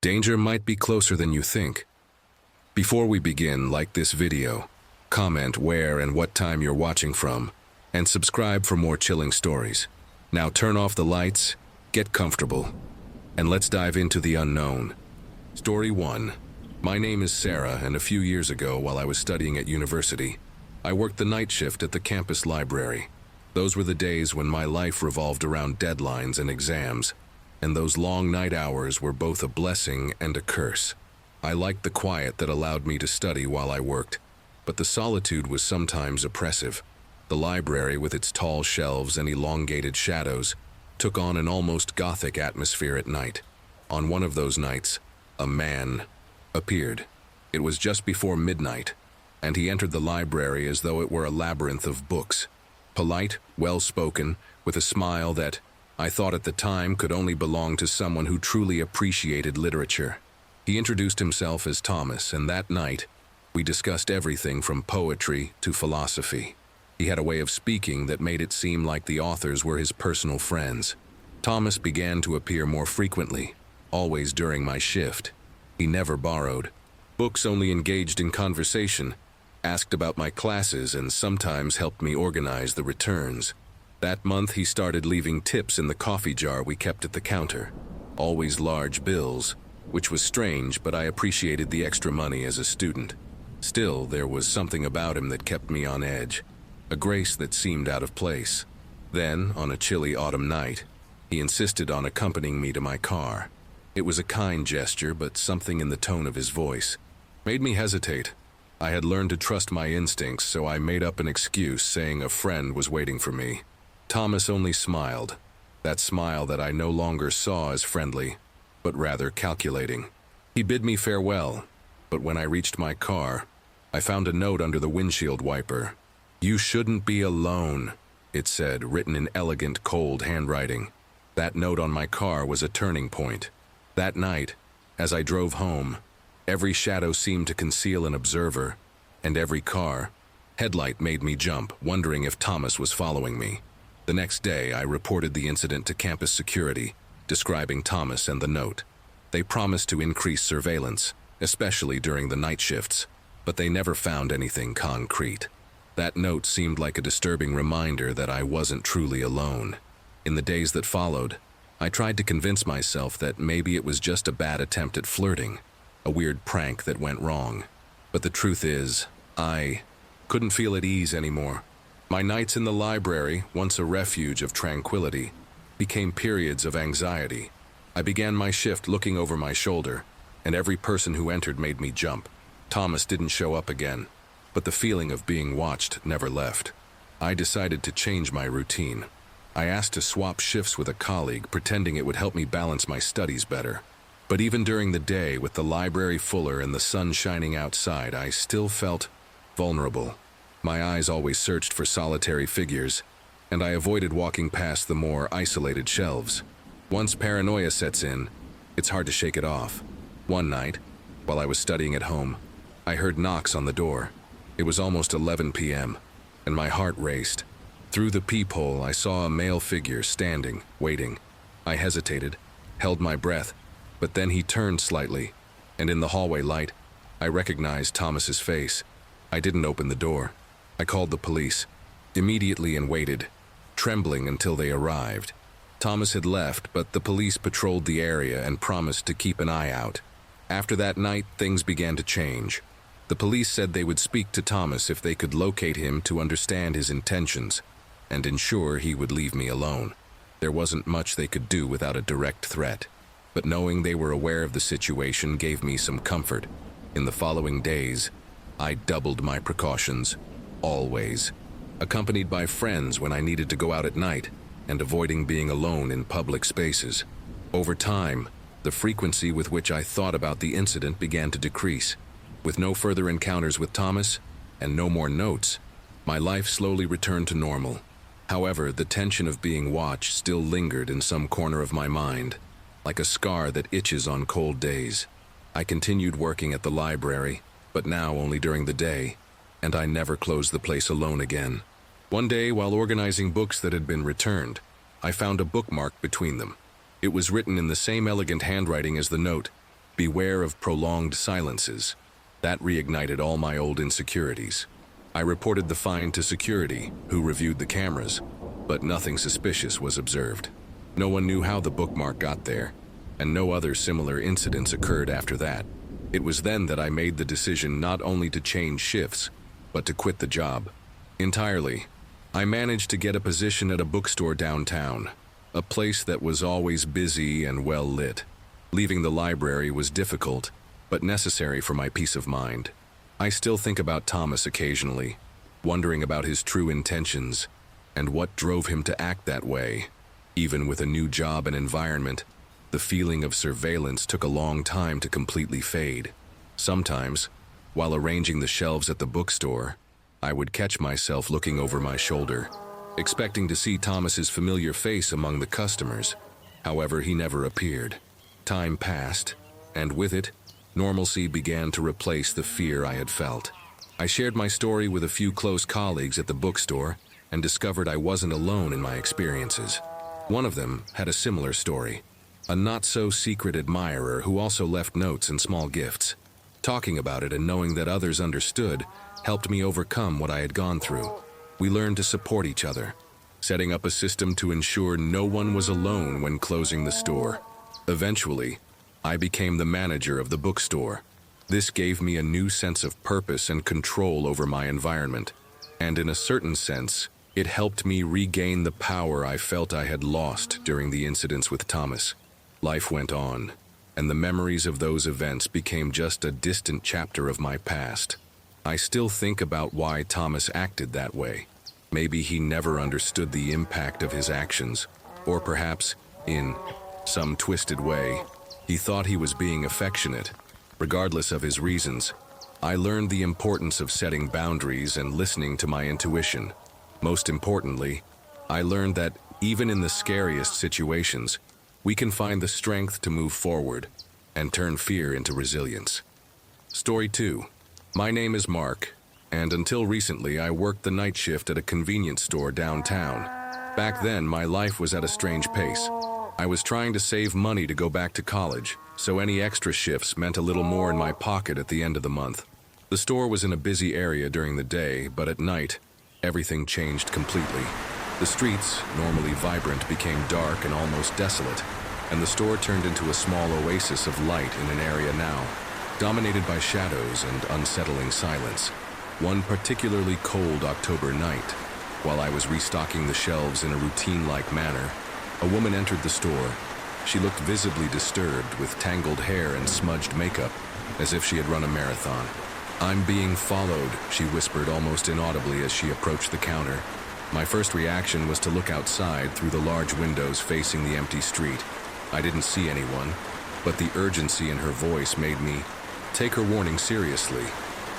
Danger might be closer than you think. Before we begin, like this video, comment where and what time you're watching from, and subscribe for more chilling stories. Now turn off the lights, get comfortable, and let's dive into the unknown. Story 1. My name is Sarah, and a few years ago, while I was studying at university, I worked the night shift at the campus library. Those were the days when my life revolved around deadlines and exams, and those long night hours were both a blessing and a curse. I liked the quiet that allowed me to study while I worked, but the solitude was sometimes oppressive. The library, with its tall shelves and elongated shadows, took on an almost gothic atmosphere at night. On one of those nights, a man appeared. It was just before midnight, and he entered the library as though it were a labyrinth of books. Polite, well-spoken, with a smile that, I thought at the time, could only belong to someone who truly appreciated literature. He introduced himself as Thomas, and that night, we discussed everything from poetry to philosophy. He had a way of speaking that made it seem like the authors were his personal friends. Thomas began to appear more frequently, always during my shift. He never borrowed. Books only engaged in conversation, asked about my classes, and sometimes helped me organize the returns. That month he started leaving tips in the coffee jar we kept at the counter. Always large bills, which was strange, but I appreciated the extra money as a student. Still, there was something about him that kept me on edge, a grace that seemed out of place. Then, on a chilly autumn night, he insisted on accompanying me to my car. It was a kind gesture, but something in the tone of his voice made me hesitate. I had learned to trust my instincts, so I made up an excuse, saying a friend was waiting for me. Thomas only smiled, that smile that I no longer saw as friendly, but rather calculating. He bid me farewell, but when I reached my car, I found a note under the windshield wiper. "You shouldn't be alone," it said, written in elegant, cold handwriting. That note on my car was a turning point. That night, as I drove home, every shadow seemed to conceal an observer, and every car headlight made me jump, wondering if Thomas was following me. The next day, I reported the incident to campus security, describing Thomas and the note. They promised to increase surveillance, especially during the night shifts, but they never found anything concrete. That note seemed like a disturbing reminder that I wasn't truly alone. In the days that followed, I tried to convince myself that maybe it was just a bad attempt at flirting, a weird prank that went wrong. But the truth is, I couldn't feel at ease anymore. My nights in the library, once a refuge of tranquility, became periods of anxiety. I began my shift looking over my shoulder, and every person who entered made me jump. Thomas didn't show up again, but the feeling of being watched never left. I decided to change my routine. I asked to swap shifts with a colleague, pretending it would help me balance my studies better. But even during the day, with the library fuller and the sun shining outside, I still felt vulnerable. My eyes always searched for solitary figures, and I avoided walking past the more isolated shelves. Once paranoia sets in, it's hard to shake it off. One night, while I was studying at home, I heard knocks on the door. It was almost 11 p.m., and my heart raced. Through the peephole, I saw a male figure standing, waiting. I hesitated, held my breath, but then he turned slightly, and in the hallway light, I recognized Thomas's face. I didn't open the door. I called the police immediately and waited, trembling until they arrived. Thomas had left, but the police patrolled the area and promised to keep an eye out. After that night, things began to change. The police said they would speak to Thomas if they could locate him to understand his intentions and ensure he would leave me alone. There wasn't much they could do without a direct threat, but knowing they were aware of the situation gave me some comfort. In the following days, I doubled my precautions, always, accompanied by friends when I needed to go out at night, and avoiding being alone in public spaces. Over time, the frequency with which I thought about the incident began to decrease. With no further encounters with Thomas, and no more notes, my life slowly returned to normal. However, the tension of being watched still lingered in some corner of my mind, like a scar that itches on cold days. I continued working at the library, but now only during the day, and I never closed the place alone again. One day, while organizing books that had been returned, I found a bookmark between them. It was written in the same elegant handwriting as the note, Beware of prolonged silences. That reignited all my old insecurities. I reported the find to security, who reviewed the cameras, but nothing suspicious was observed. No one knew how the bookmark got there, and no other similar incidents occurred after that. It was then that I made the decision not only to change shifts, but to quit the job entirely. I managed to get a position at a bookstore downtown, a place that was always busy and well lit. Leaving the library was difficult, but necessary for my peace of mind. I still think about Thomas occasionally, wondering about his true intentions and what drove him to act that way. Even with a new job and environment, the feeling of surveillance took a long time to completely fade. Sometimes, while arranging the shelves at the bookstore, I would catch myself looking over my shoulder, expecting to see Thomas's familiar face among the customers. However, he never appeared. Time passed, and with it, normalcy began to replace the fear I had felt. I shared my story with a few close colleagues at the bookstore and discovered I wasn't alone in my experiences. One of them had a similar story, a not-so-secret admirer who also left notes and small gifts. Talking about it and knowing that others understood helped me overcome what I had gone through. We learned to support each other, setting up a system to ensure no one was alone when closing the store. Eventually, I became the manager of the bookstore. This gave me a new sense of purpose and control over my environment, and in a certain sense, it helped me regain the power I felt I had lost during the incidents with Thomas. Life went on, and the memories of those events became just a distant chapter of my past. I still think about why Thomas acted that way. Maybe he never understood the impact of his actions, or perhaps, in some twisted way, he thought he was being affectionate. Regardless of his reasons, I learned the importance of setting boundaries and listening to my intuition. Most importantly, I learned that even in the scariest situations, we can find the strength to move forward and turn fear into resilience. Story 2. My name is Mark, and until recently I worked the night shift at a convenience store downtown. Back then, my life was at a strange pace. I was trying to save money to go back to college, so any extra shifts meant a little more in my pocket at the end of the month. The store was in a busy area during the day, but at night, everything changed completely. The streets, normally vibrant, became dark and almost desolate, and the store turned into a small oasis of light in an area now dominated by shadows and unsettling silence. One particularly cold October night, while I was restocking the shelves in a routine-like manner, a woman entered the store. She looked visibly disturbed, with tangled hair and smudged makeup, as if she had run a marathon. "I'm being followed," she whispered almost inaudibly as she approached the counter. My first reaction was to look outside through the large windows facing the empty street. I didn't see anyone, but the urgency in her voice made me take her warning seriously.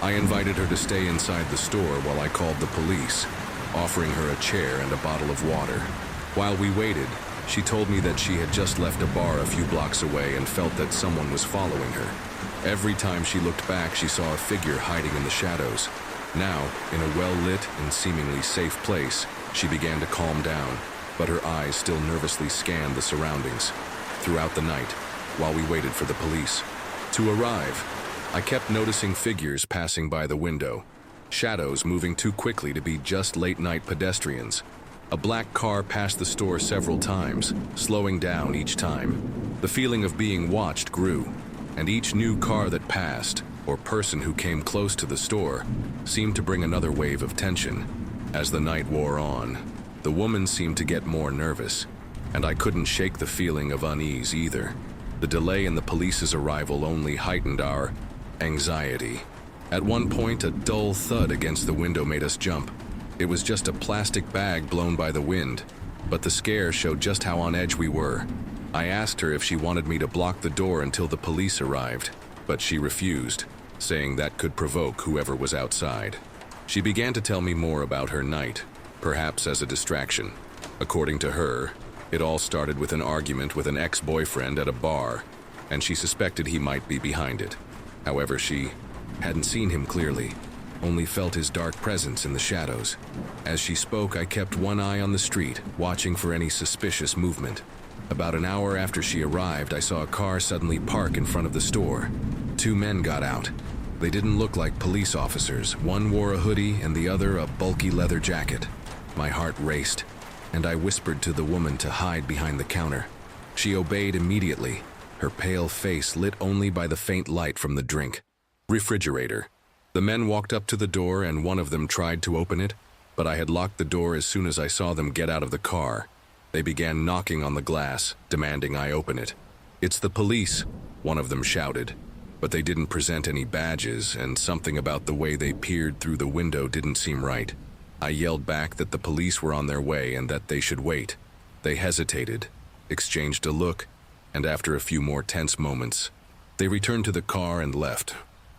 I invited her to stay inside the store while I called the police, offering her a chair and a bottle of water. While we waited, she told me that she had just left a bar a few blocks away and felt that someone was following her. Every time she looked back, she saw a figure hiding in the shadows. Now, in a well-lit and seemingly safe place, she began to calm down, but her eyes still nervously scanned the surroundings. Throughout the night, while we waited for the police to arrive, I kept noticing figures passing by the window, shadows moving too quickly to be just late-night pedestrians. A black car passed the store several times, slowing down each time. The feeling of being watched grew, and each new car that passed, or person who came close to the store, seemed to bring another wave of tension. As the night wore on, the woman seemed to get more nervous, and I couldn't shake the feeling of unease either. The delay in the police's arrival only heightened our anxiety. At one point, a dull thud against the window made us jump. It was just a plastic bag blown by the wind, but the scare showed just how on edge we were. I asked her if she wanted me to block the door until the police arrived, but she refused, saying that could provoke whoever was outside. She began to tell me more about her night, perhaps as a distraction. According to her, it all started with an argument with an ex-boyfriend at a bar, and she suspected he might be behind it. However, she hadn't seen him clearly, only felt his dark presence in the shadows. As she spoke, I kept one eye on the street, watching for any suspicious movement. About an hour after she arrived, I saw a car suddenly park in front of the store. Two men got out. They didn't look like police officers. One wore a hoodie and the other a bulky leather jacket. My heart raced, and I whispered to the woman to hide behind the counter. She obeyed immediately, her pale face lit only by the faint light from the drink. Refrigerator. The men walked up to the door and one of them tried to open it, but I had locked the door as soon as I saw them get out of the car. They began knocking on the glass, demanding I open it. "It's the police," one of them shouted, but they didn't present any badges, and something about the way they peered through the window didn't seem right. I yelled back that the police were on their way and that they should wait. They hesitated, exchanged a look, and after a few more tense moments, they returned to the car and left.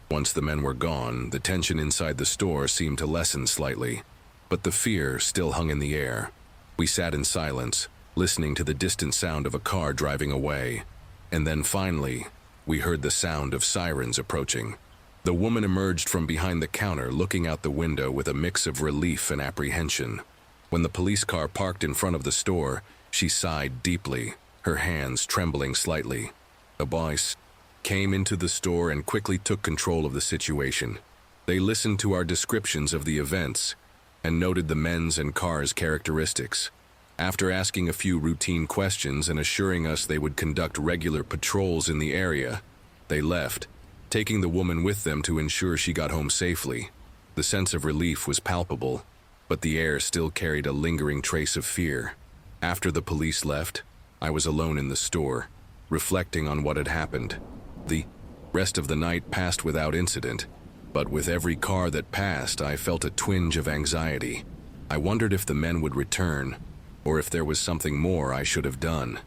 Once the men were gone, the tension inside the store seemed to lessen slightly, but the fear still hung in the air. We sat in silence, listening to the distant sound of a car driving away, and then finally, we heard the sound of sirens approaching. The woman emerged from behind the counter, looking out the window with a mix of relief and apprehension. When the police car parked in front of the store, she sighed deeply, her hands trembling slightly. A boss came into the store and quickly took control of the situation. They listened to our descriptions of the events and noted the men's and car's characteristics. After asking a few routine questions and assuring us they would conduct regular patrols in the area, they left, taking the woman with them to ensure she got home safely. The sense of relief was palpable, but the air still carried a lingering trace of fear. After the police left, I was alone in the store, reflecting on what had happened. The rest of the night passed without incident, but with every car that passed, I felt a twinge of anxiety. I wondered if the men would return, or if there was something more I should have done.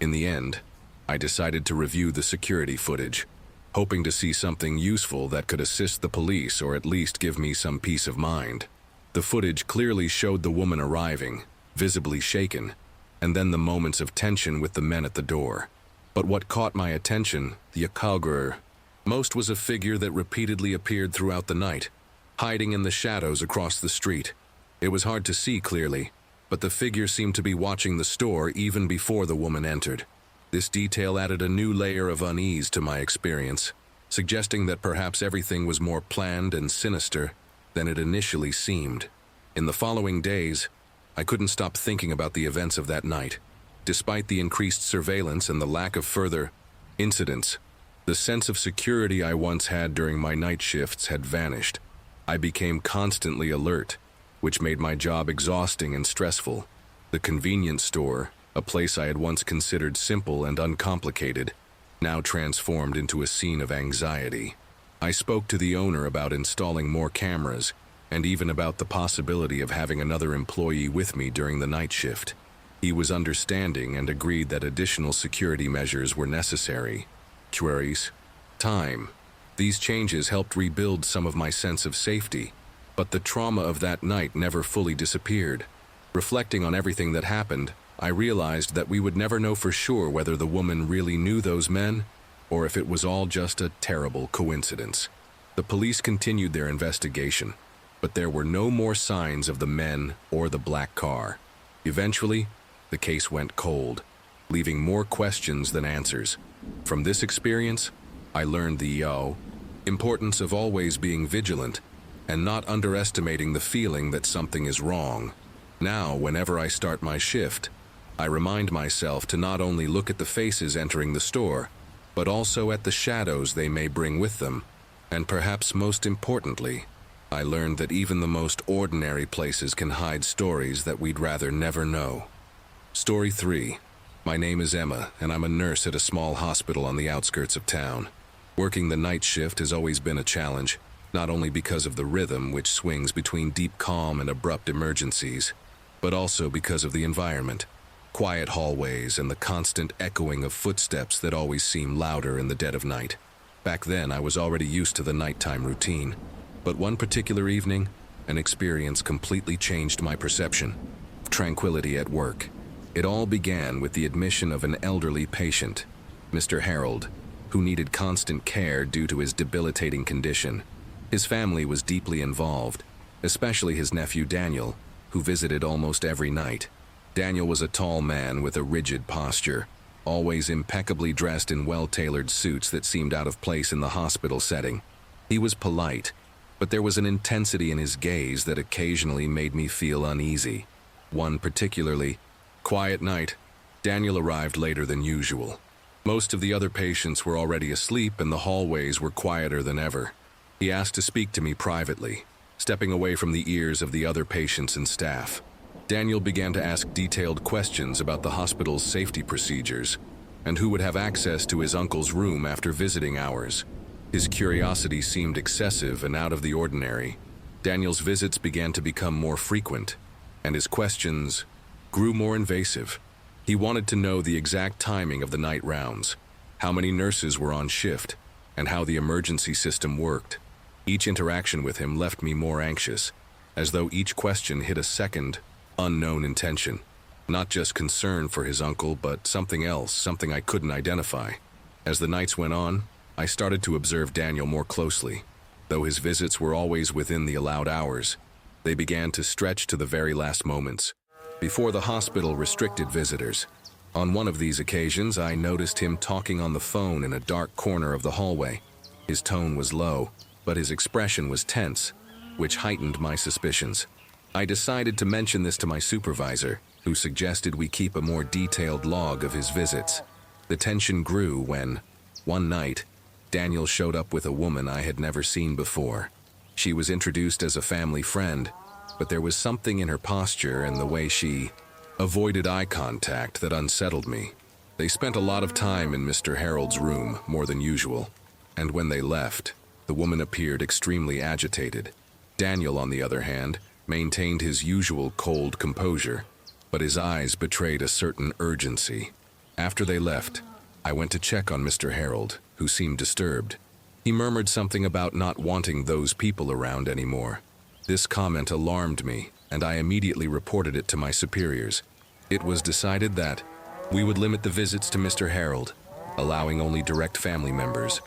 In the end, I decided to review the security footage, hoping to see something useful that could assist the police or at least give me some peace of mind. The footage clearly showed the woman arriving, visibly shaken, and then the moments of tension with the men at the door. But what caught my attention, the occurrer, most was a figure that repeatedly appeared throughout the night, hiding in the shadows across the street. It was hard to see clearly, but the figure seemed to be watching the store even before the woman entered. This detail added a new layer of unease to my experience, suggesting that perhaps everything was more planned and sinister than it initially seemed. In the following days, I couldn't stop thinking about the events of that night. Despite the increased surveillance and the lack of further incidents, the sense of security I once had during my night shifts had vanished. I became constantly alert, which made my job exhausting and stressful. The convenience store, a place I had once considered simple and uncomplicated, now transformed into a scene of anxiety. I spoke to the owner about installing more cameras, and even about the possibility of having another employee with me during the night shift. He was understanding and agreed that additional security measures were necessary. Queries. Time. These changes helped rebuild some of my sense of safety, but the trauma of that night never fully disappeared. Reflecting on everything that happened, I realized that we would never know for sure whether the woman really knew those men, or if it was all just a terrible coincidence. The police continued their investigation, but there were no more signs of the men or the black car. Eventually, the case went cold, leaving more questions than answers. From this experience, I learned the importance of always being vigilant and not underestimating the feeling that something is wrong. Now, whenever I start my shift, I remind myself to not only look at the faces entering the store, but also at the shadows they may bring with them. And perhaps most importantly, I learned that even the most ordinary places can hide stories that we'd rather never know. Story 3. My name is Emma, and I'm a nurse at a small hospital on the outskirts of town. Working the night shift has always been a challenge, not only because of the rhythm which swings between deep calm and abrupt emergencies, but also because of the environment. Quiet hallways and the constant echoing of footsteps that always seem louder in the dead of night. Back then, I was already used to the nighttime routine, but one particular evening, an experience completely changed my perception. Tranquility at work. It all began with the admission of an elderly patient, Mr. Harold, who needed constant care due to his debilitating condition. His family was deeply involved, especially his nephew Daniel, who visited almost every night. Daniel was a tall man with a rigid posture, always impeccably dressed in well-tailored suits that seemed out of place in the hospital setting. He was polite, but there was an intensity in his gaze that occasionally made me feel uneasy. One particularly quiet night, Daniel arrived later than usual. Most of the other patients were already asleep and the hallways were quieter than ever. He asked to speak to me privately, stepping away from the ears of the other patients and staff. Daniel began to ask detailed questions about the hospital's safety procedures and who would have access to his uncle's room after visiting hours. His curiosity seemed excessive and out of the ordinary. Daniel's visits began to become more frequent, and his questions grew more invasive. He wanted to know the exact timing of the night rounds, how many nurses were on shift, and how the emergency system worked. Each interaction with him left me more anxious, as though each question hid a second, unknown intention. Not just concern for his uncle, but something else, something I couldn't identify. As the nights went on, I started to observe Daniel more closely. Though his visits were always within the allowed hours, they began to stretch to the very last moments. Before the hospital restricted visitors. On one of these occasions, I noticed him talking on the phone in a dark corner of the hallway. His tone was low, but his expression was tense, which heightened my suspicions. I decided to mention this to my supervisor, who suggested we keep a more detailed log of his visits. The tension grew when, one night, Daniel showed up with a woman I had never seen before. She was introduced as a family friend, but there was something in her posture and the way she avoided eye contact that unsettled me. They spent a lot of time in Mr. Harold's room, more than usual, and when they left, the woman appeared extremely agitated. Daniel, on the other hand, maintained his usual cold composure, but his eyes betrayed a certain urgency. After they left, I went to check on Mr. Harold, who seemed disturbed. He murmured something about not wanting those people around anymore. This comment alarmed me, and I immediately reported it to my superiors. It was decided that we would limit the visits to Mr. Harold, allowing only direct family members,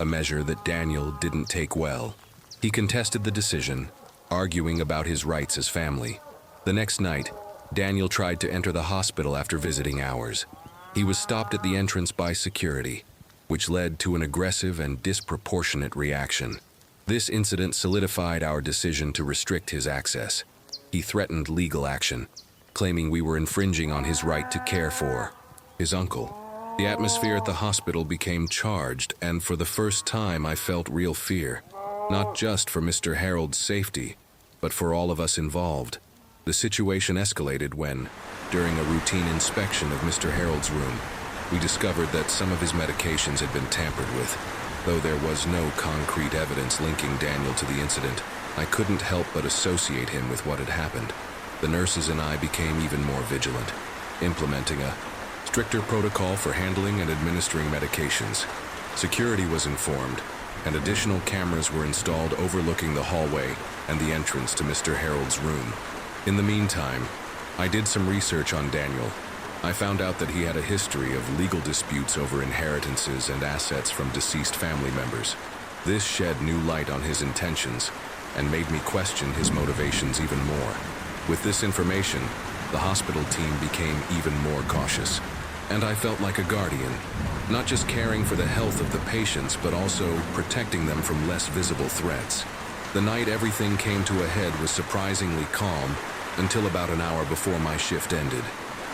a measure that Daniel didn't take well. He contested the decision, arguing about his rights as family. The next night, Daniel tried to enter the hospital after visiting hours. He was stopped at the entrance by security, which led to an aggressive and disproportionate reaction. This incident solidified our decision to restrict his access. He threatened legal action, claiming we were infringing on his right to care for his uncle. The atmosphere at the hospital became charged, and for the first time I felt real fear, not just for Mr. Harold's safety, but for all of us involved. The situation escalated when, during a routine inspection of Mr. Harold's room, we discovered that some of his medications had been tampered with. Though there was no concrete evidence linking Daniel to the incident, I couldn't help but associate him with what had happened. The nurses and I became even more vigilant, implementing a stricter protocol for handling and administering medications. Security was informed, and additional cameras were installed overlooking the hallway and the entrance to Mr. Harold's room. In the meantime, I did some research on Daniel. I found out that he had a history of legal disputes over inheritances and assets from deceased family members. This shed new light on his intentions and made me question his motivations even more. With this information, the hospital team became even more cautious, and I felt like a guardian, not just caring for the health of the patients, but also protecting them from less visible threats. The night everything came to a head was surprisingly calm until about an hour before my shift ended.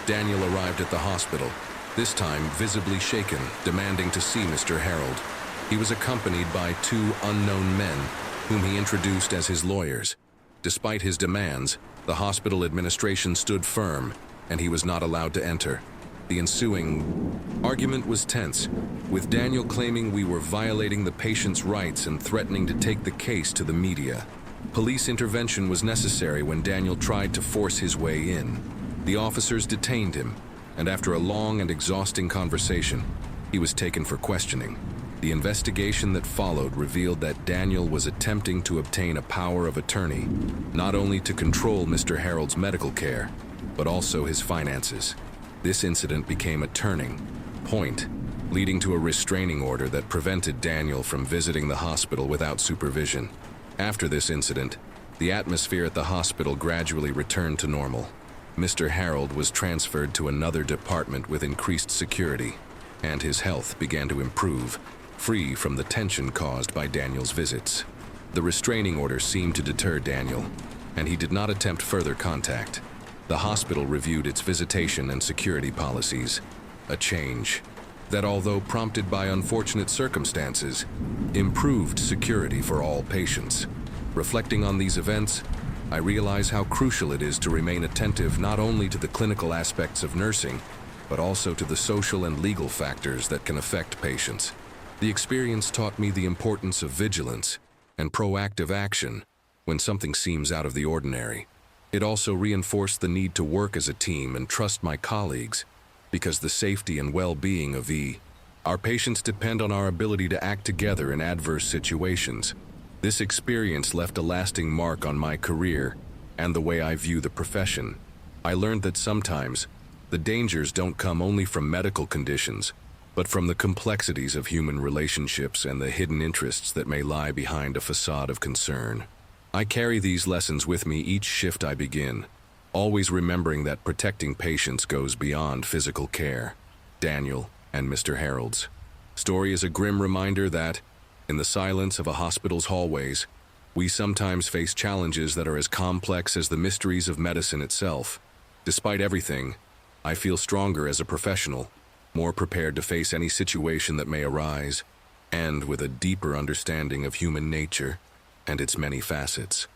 Daniel arrived at the hospital, this time visibly shaken, demanding to see Mr. Harold. He was accompanied by two unknown men, whom he introduced as his lawyers. Despite his demands, the hospital administration stood firm, and he was not allowed to enter. The ensuing argument was tense, with Daniel claiming we were violating the patient's rights and threatening to take the case to the media. Police intervention was necessary when Daniel tried to force his way in. The officers detained him, and after a long and exhausting conversation, he was taken for questioning. The investigation that followed revealed that Daniel was attempting to obtain a power of attorney, not only to control Mr. Harold's medical care, but also his finances. This incident became a turning point, leading to a restraining order that prevented Daniel from visiting the hospital without supervision. After this incident, the atmosphere at the hospital gradually returned to normal. Mr. Harold was transferred to another department with increased security, and his health began to improve, free from the tension caused by Daniel's visits. The restraining order seemed to deter Daniel, and he did not attempt further contact. The hospital reviewed its visitation and security policies, a change that, although prompted by unfortunate circumstances, improved security for all patients. Reflecting on these events, I realize how crucial it is to remain attentive not only to the clinical aspects of nursing, but also to the social and legal factors that can affect patients. The experience taught me the importance of vigilance and proactive action when something seems out of the ordinary. It also reinforced the need to work as a team and trust my colleagues, because the safety and well-being of our patients depend on our ability to act together in adverse situations. This experience left a lasting mark on my career and the way I view the profession. I learned that sometimes the dangers don't come only from medical conditions, but from the complexities of human relationships and the hidden interests that may lie behind a facade of concern. I carry these lessons with me each shift I begin, always remembering that protecting patients goes beyond physical care. Daniel and Mr. Harold's story is a grim reminder that, in the silence of a hospital's hallways, we sometimes face challenges that are as complex as the mysteries of medicine itself. Despite everything, I feel stronger as a professional, more prepared to face any situation that may arise, and with a deeper understanding of human nature and its many facets.